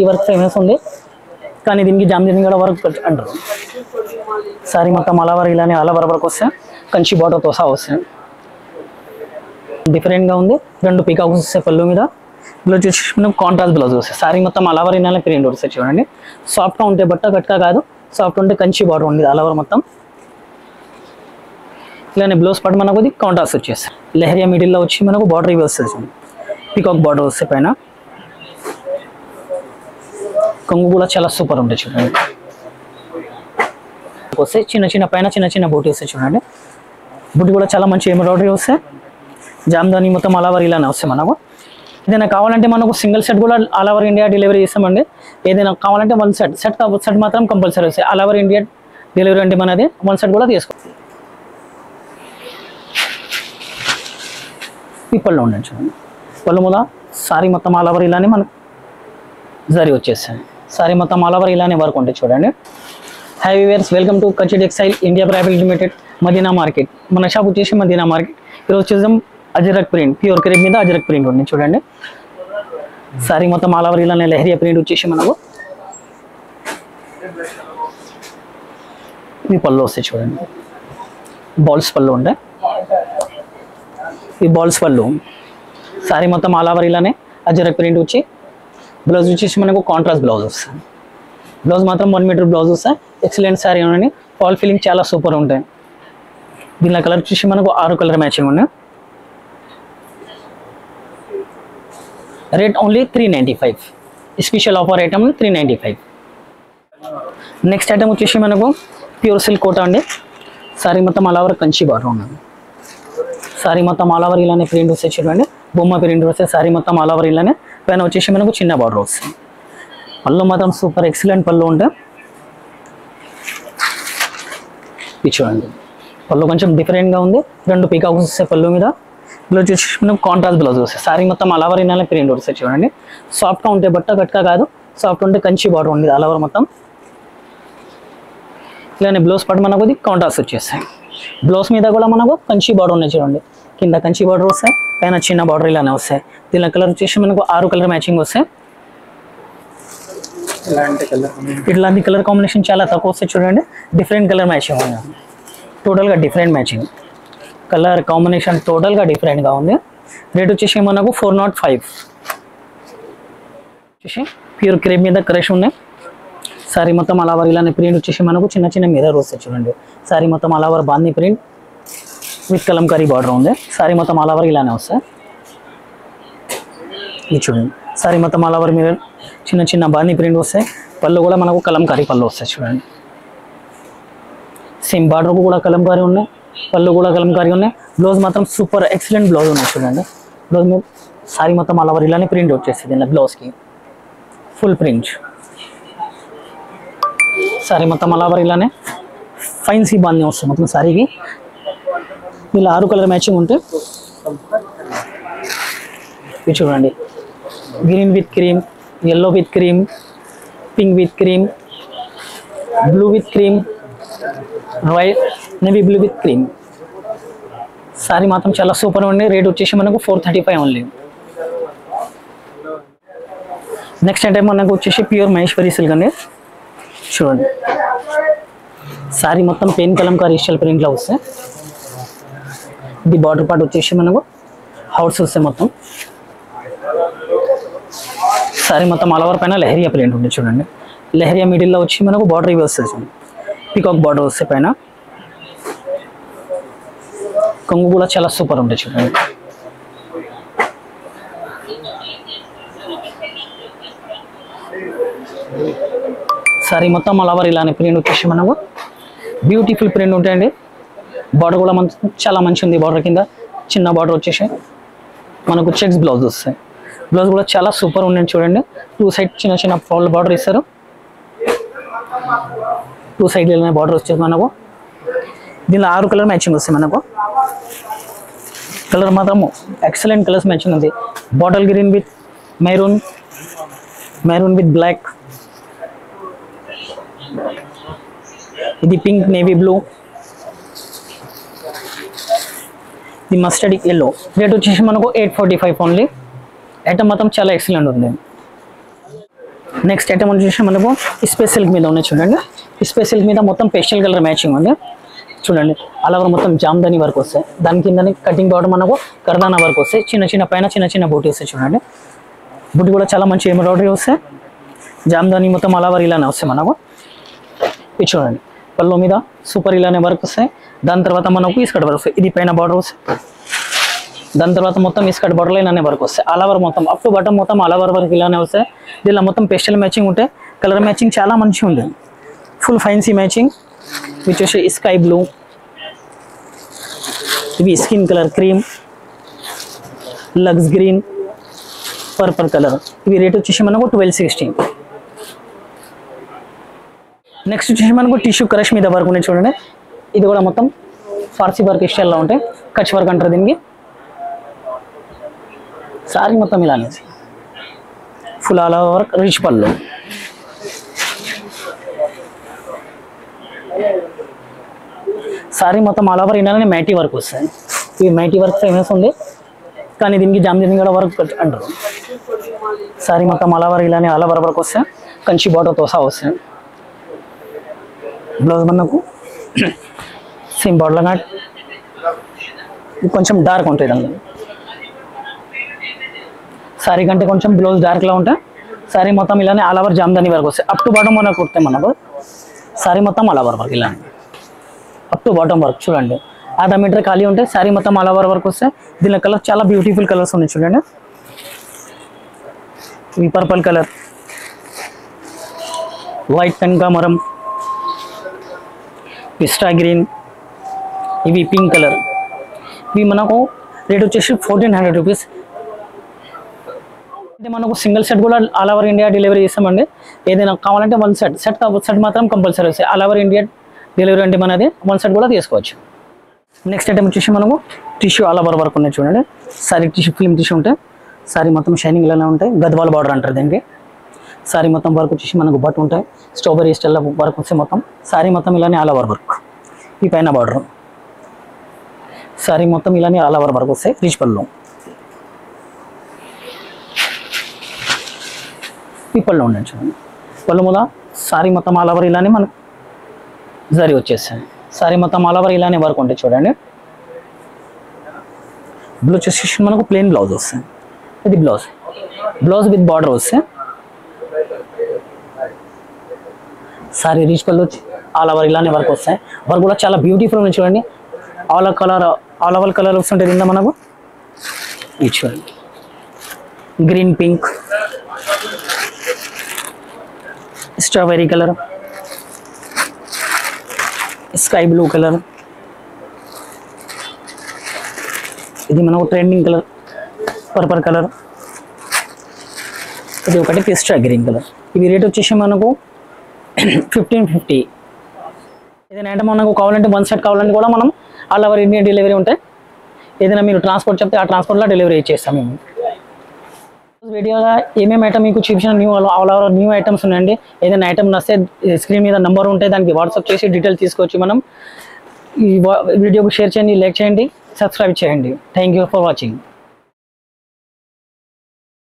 Work famous ఉంది కానీ దీనికి జామ్జని కూడా వర్క్ అంటారు. సారీ మొత్తం అలవర్ ఇలానే అలవర్ వరకు వస్తే కంచి బాటర్తో సహా వస్తాయి. డిఫరెంట్గా ఉంది. రెండు పీకాక్స్ వస్తాయి పళ్ళు మీద. బ్లౌజ్ వచ్చేసి మనం కాంట్రాస్ట్ బ్లౌజ్ వస్తాయి. సారీ మొత్తం అలవర్ ఇలానే ప్రింట్ వస్తాయి. చూడండి సాఫ్ట్గా ఉంటే బట్ట గట్టిగా కాదు, సాఫ్ట్ ఉంటే కంచి బాటర్ ఉంది అలవర్ మొత్తం. ఇలానే బ్లౌజ్ పాటు మనకు కాంట్రాస్ట్ వచ్చేస్తాయి. లెహరియా మిడిల్లో వచ్చి మనకు బార్డర్ ఇవి వస్తుంది. పీకాక్ బార్డర్ వస్తాయి పైన. కొంగు కూడా చాలా సూపర్ ఉంటాయి. చూడండి వస్తే చిన్న చిన్న పైన చిన్న చిన్న బూటీ వస్తాయి. చూడండి బూటీ కూడా చాలా మంచి ఎంబ్రాయిడరీ వస్తాయి. జామ్దాని మొత్తం ఆల్ ఓవర్ ఇలానే వస్తాయి. మనకు ఏదైనా కావాలంటే మనకు సింగిల్ సెట్ కూడా ఆల్ ఓవర్ ఇండియా డెలివరీ చేస్తామండి. ఏదైనా కావాలంటే వన్ సెట్ మాత్రం కంపల్సరీ వస్తాయి. ఆల్ ఓవర్ ఇండియా డెలివరీ అంటే మనది వన్ సెట్ కూడా తీసుకోవాలి. ఈ పళ్ళు ఉండండి. చూడండి పళ్ళు మీద సారీ మొత్తం ఆల్ ఓవర్ ఇలానే మనకు జరీ వచ్చేస్తాయి. సారీ మొత్తం ఆల్ ఓవర్ ఇలానే వర్క్ ఉంటాయి. చూడండి hi viewers, welcome to Kanchi textile India private limited, Madina market. మన షాప్ వచ్చేసి మదీనా మార్కెట్. ఈరోజు చూద్దాం అజరక్ ప్రింట్, ప్యూర్ క్రేప్ మీద అజరక్ ప్రింట్ ఉంది. చూడండి సారీ మొత్తం ఆల్ ఓవర్ ఇలానే లెహరియా ప్రింట్ వచ్చేసి మనకు ఈ పళ్ళు వస్తాయి. చూడండి బాల్స్ పళ్ళు ఉంటాయి. ఈ బాల్స్ పళ్ళు సారీ మొత్తం ఆల్ ఓవర్ ఇలానే అజరక్ ప్రింట్ వచ్చి బ్లౌజ్ వచ్చేసి మనకు కాంట్రాస్ట్ బ్లౌజ్ వస్తుంది. బ్లౌజ్ మాత్రం 1 మీటర్ బ్లౌజ్ వస్తాయి. ఎక్సలెంట్ శారీ ఉన్నాయి. ఫాల్ ఫీలింగ్ చాలా సూపర్ ఉంటాయి. దీనిలో కలర్ వచ్చేసి మనకు 6 కలర్ మ్యాచింగ్ ఉన్నాయి. Rate only 395. Special offer item 395. Next item వచ్చేసి మనకు ప్యూర్ సిల్క్ కోట అండి. సారీ మొత్తం ఆల్ ఓవర్ కంచి బార్డర్ ఉన్నది. సారీ మొత్తం ఆల్ ఓవర్ ఇలానే ప్రింట్ వస్తాయి. చూడండి బొమ్మ ప్రింట్ వస్తాయి. సారీ మొత్తం ఆల్ ఓవర్ ఇలానే పైన వచ్చేసి మనకు చిన్న బార్డర్ వస్తుంది. పళ్ళు మాత్రం సూపర్ ఎక్సలెంట్ పళ్ళు ఉంటాయి. ఇది చూడండి పళ్ళు కొంచెం డిఫరెంట్గా ఉంది. రెండు పీకాక్స్ వస్తాయి పళ్ళు మీద. బ్లౌజ్ వచ్చేసి మనకు కాంట్రాస్ట్ బ్లౌజ్ వస్తాయి. సారీ మొత్తం ఆల్ ఓవర్ ఇలానే ప్రింట్ వస్తాయి. చూడండి సాఫ్ట్గా ఉంటే బట్ట గట్టిగా కాదు, సాఫ్ట్ ఉంటే కంచి బార్డర్ ఉంది ఆల్ ఓవర్ మొత్తం. ఇలానే బ్లౌజ్ పాటు మనకు కాంట్రాస్ట్ వచ్చేస్తాయి. బ్లౌజ్ మీద కూడా మనకు కంచి బార్డర్ ఉన్నాయి. చూడండి కింద కంచి బార్డర్ వస్తాయి, పైన చిన్న బార్డర్ ఇలానే వస్తాయి. దీనిలో కలర్ వచ్చేసి మనకు 6 కలర్ మ్యాచింగ్ వస్తాయి. ఇట్లాంటి కలర్ కాంబినేషన్ చాలా తక్కువ వస్తాయి. చూడండి డిఫరెంట్ కలర్ మ్యాచింగ్ ఉంది. టోటల్గా డిఫరెంట్ మ్యాచింగ్ కలర్ కాంబినేషన్ టోటల్గా డిఫరెంట్గా ఉంది. రేట్ వచ్చేసి మనకు 405. వచ్చేసి ప్యూర్ క్రేప్ మీద కలెక్షన్ ఉన్నాయి. సారీ మొత్తం ఆల్ ఓవర్ ఇలానే ప్రింట్ వచ్చేసి మనకు చిన్న చిన్న మిర్రర్ వస్తాయి. చూడండి సారీ మొత్తం ఆల్ ఓవర్ బాందీ ప్రింట్ విత్ కలంకారీ బార్డర్ ఉంది. సారీ మొత్తం ఆల్ ఓవర్ ఇలానే వస్తాయి. ఇది చూడండి సారీ మొత్తం ఆల్ ఓవర్ మిర్రర్ చిన్న చిన్న బాందీ ప్రింట్ వస్తాయి. పళ్ళు కూడా మనకు కలంకారీ పళ్ళు వస్తాయి. చూడండి సేమ్ బార్డర్ కూడా కలంకారీ ఉన్నాయి, పళ్ళు కూడా కలంకారీ ఉన్నాయి. బ్లౌజ్ మాత్రం సూపర్ ఎక్సలెంట్ బ్లౌజ్ ఉన్నాయి. చూడండి బ్లౌజ్ మీద సారీ మొత్తం ఆల్ ఓవర్ ఇలానే ప్రింట్ వచ్చేస్తుంది. ఇలా బ్లౌజ్కి ఫుల్ ప్రింట్. సారీ మొత్తం ఆల్ ఓవర్ ఇలానే ఫైన్ సీ బాందీ వస్తుంది మొత్తం సారీకి. ఇలా 6 కలర్ మ్యాచింగ్ ఉంటే ఇది చూడండి green with cream, yellow with cream, pink with cream, blue with cream, white navy blue with cream. Sorry మాత్రం చాలా సూపర్ ఉంది. రేట్ వచ్చేసి మనకు 435 ఓన్లీ. నెక్స్ట్ ఐటమ్ మనకు వచ్చేసి ప్యూర్ మహేశ్వరి సిల్క్ అండి. చూడండి సారీ మొత్తం పెయిన్ కలంకారీ స్టైల్ ప్రింట్లో వస్తాయి. ఇది బార్డర్ పార్ట్ వచ్చేసి మనకు హౌట్స్ వస్తాయి మొత్తం. సారీ మొత్తం ఆల్ ఓవర్ పైన లెహరియా ప్రింట్ ఉంది. చూడండి లెహరియా మిడిల్లో వచ్చి మనకు బార్డర్ ఇవి వస్తుంది. చూడండి పీకాక్ బార్డర్ వస్తాయి పైన. కొంగు కూడా చాలా సూపర్ ఉంటాయి. చూడండి సారీ మొత్తం ఆల్ ఓవర్ ఇలానే ప్రింట్ వచ్చేసి మనకు బ్యూటిఫుల్ ప్రింట్ ఉంటాయండి. బార్డర్ కూడా చాలా మంచి ఉంది. బార్డర్ కింద చిన్న బార్డర్ వచ్చేసి మనకు చెక్స్ బ్లౌజ్ వస్తాయి. బ్లౌజ్ కూడా చాలా సూపర్ ఉండండి. చూడండి 2 సైడ్ చిన్న చిన్న ఫోల్డ్ బార్డర్ ఇస్తారు. 2 సైడ్ బార్డర్ వచ్చేసి మనకు దీనిలో 6 కలర్ మ్యాచింగ్ వస్తాయి. మనకు కలర్ మాత్రం ఎక్సలెంట్ కలర్స్ మ్యాచింగ్ ఉంది. Bottle green with maroon, maroon with black, ఇది పింక్ నేవీ బ్లూ, ఇది మస్టర్డ్ ఎల్లో. రేట్ వచ్చేసి మనకు 845 ఓన్లీ. ఐటమ్ మొత్తం చాలా ఎక్సలెంట్ ఉంది. నెక్స్ట్ ఐటమ్ వచ్చేసి మనకు స్పేస్ సిల్క్ మీద ఉన్నాయి చూడండి. స్పేస్ సిల్క్ మీద మొత్తం పేస్టల్ కలర్ మ్యాచింగ్ ఉంది చూడండి. అలా మొత్తం జామ్దాని వర్క్ వస్తాయి. దాని కింద కటింగ్ బార్డర్ మనకు కర్దానా వర్క్ వస్తాయి. చిన్న చిన్న పైన చిన్న చిన్న బూటీ వస్తాయి చూడండి. బూటీ కూడా చాలా మంచి ఎంబ్రాయిడరీ వస్తాయి. జామ్దాని మొత్తం అలా ఇలానే వస్తాయి మనకు. ఇది చూడండి పళ్ళు మీద సూపర్ ఇలానే వర్క్ వస్తాయి. దాని తర్వాత మనకు ఇస్కట్ వర్క్ వస్తాయి. ఇది పైన బార్డర్ వస్తాయి. దాని తర్వాత మొత్తం ఇస్కట్ బార్డర్లో ఇలానే వర్క్ వస్తాయి. ఆల్ ఓవర్ మొత్తం అప్ టు బాటమ్ మొత్తం ఆల్ ఓవర్ వర్క్ ఇలానే వస్తాయి. దీనిలో మొత్తం పేస్టల్ మ్యాచింగ్ ఉంటాయి. కలర్ మ్యాచింగ్ చాలా మంచిగా ఉంది. ఫుల్ ఫ్యాన్సీ మ్యాచింగ్ వచ్చేసి స్కై బ్లూ, ఇవి స్కిన్ కలర్ క్రీమ్, లక్స్ గ్రీన్, పర్పుల్ కలర్. ఇవి రేట్ వచ్చేసి మనకు 1260. నెక్స్ట్ వచ్చేసి మనకు టిష్యూ క్రష్ మీద వర్క్ ఉన్నాయి చూడండి. ఇది కూడా మొత్తం ఫార్సీ వర్క్ స్టైల్లో ఉంటాయి. కచ్ వర్క్ అంటారు దీనికి. సారీ మొత్తం ఇలానే full all over work rich పళ్ళు. సారీ మొత్తం ఆల్ ఓవర్ ఇలానే మ్యాటీ వర్క్ వస్తాయి. ఈ మ్యాటీ వర్క్ ఫేమస్ ఉంది కానీ దీనికి జామ్దాని కూడా వర్క్ అంటారు. సారీ మొత్తం ఆల్ ఓవర్ ఇలానే ఆల్ ఓవర్ వర్క్ వస్తాయి. కంచి బార్డర్తో సహా వస్తాయి. బ్లౌజ్ మనకు సేమ్ బార్డర్ గా కొంచెం డార్క్ ఉంటుంది అందులో. సారీ కంటే కొంచెం బ్లౌజ్ డార్క్లో ఉంటాయి. సారీ మొత్తం ఇలానే ఆల్ ఓవర్ జామ్దాని వర్క్ వస్తాయి. అప్ టు బాటమ్ మనకు కుడతాయి మనకు. సారీ మొత్తం ఆల్ ఓవర్ వర్క్ ఇలానే అప్ టు బాటమ్ వర్క్ చూడండి. ఆधा మీటర్ ఖాళీ ఉంటాయి. సారీ మొత్తం ఆల్ ఓవర్ వర్క్ వస్తాయి. దీనిలో కలర్ చాలా బ్యూటిఫుల్ కలర్స్ ఉన్నాయి చూడండి. ఈ పర్పుల్ కలర్, వైట్ కనకాంబరం, పిస్టా గ్రీన్, ఇవి పింక్ కలర్. ఇవి మనకు రేట్ వచ్చేసి 1400 రూపీస్. అంటే మనకు సింగిల్ సెట్ కూడా ఆల్ ఓవర్ ఇండియా డెలివరీ చేస్తామండి. ఏదైనా కావాలంటే వన్ సెట్ మాత్రం కంపల్సరీ వస్తాయి. ఆల్ ఓవర్ ఇండియా డెలివరీ అంటే మనది వన్ సెట్ కూడా తీసుకోవచ్చు. నెక్స్ట్ ఐటమ్ వచ్చేసి మనకు టిష్యూ ఆల్ ఓవర్ వర్క్ ఉన్నాయి చూడండి. సారీ టిష్యూ ఫిల్మ్ టిష్యూ ఉంటాయి. సారీ మొత్తం షైనింగ్ ఇలానే ఉంటాయి. గద్వాల్ బార్డర్ అంటారు దీనికి. సారీ మొత్తం వర్క్ వచ్చేసి మనకు బట్ ఉంటాయి. స్ట్రాబెరీ స్టైల్లో వర్క్ వస్తే మొత్తం సారీ మొత్తం ఇలానే ఆల్ ఓవర్ వర్క్. ఈ పైన బార్డర్ సారీ మొత్తం ఇలానే ఆల్ ఓవర్ వర్క్ వస్తాయి. రిచ్ పళ్ళు. ఈ పళ్ళు ఉండండి చూడండి. పళ్ళు మీద సారీ మొత్తం ఆల్ ఓవర్ ఇలానే మనకు జరీ వచ్చేస్తాయి. సారీ మొత్తం ఆల్ ఓవర్ ఇలానే వర్క్ ఉంటాయి చూడండి. బ్లూ వచ్చేసి మనకు ప్లెయిన్ బ్లౌజ్ వస్తాయి. ఇది బ్లౌజ్ విత్ బార్డర్ వస్తాయి. సారీ రిచ్ పళ్ళు ఆల్ ఓవర్ ఇలానే వర్క్ వస్తాయి. వర్క్ కూడా చాలా బ్యూటిఫుల్ ఉంది చూడండి. ఆల్ ఓవర్ కలర్ వస్తుంటే కింద మనకు ఇది చూడండి. Green, pink, strawberry colour, sky blue colour, ఇది మనకు ట్రెండింగ్ కలర్ పర్పుల్ కలర్, ఇది ఒకటి పిస్టా గ్రీన్ కలర్. ఇవి రేట్ వచ్చేసి మనకు 1550. ఏదైనా ఐటమ్ మనకు కావాలంటే వన్ సెట్ కావాలంటే కూడా మనం ఆల్ ఓవర్ ఇండియా డెలివరీ ఉంటాయి. ఏదైనా మీరు ట్రాన్స్పోర్ట్ చెప్తే ఆ ట్రాన్స్పోర్ట్లో డెలివరీ ఇచ్చేస్తాం మేము. వీడియోలో ఏమేమి ఐటమ్ మీకు చూపించిన ఆల్ ఓవర్ న్యూ ఐటమ్స్ ఉన్నాయండి. ఏదైనా ఐటమ్ నస్తే స్క్రీన్ మీద నెంబర్ ఉంటే దానికి వాట్సాప్ చేసి డీటెయిల్ తీసుకోవచ్చు. మనం ఈ వీడియోకి షేర్ చేయండి, లైక్ చేయండి, సబ్స్క్రైబ్ చేయండి. Thank you for watching.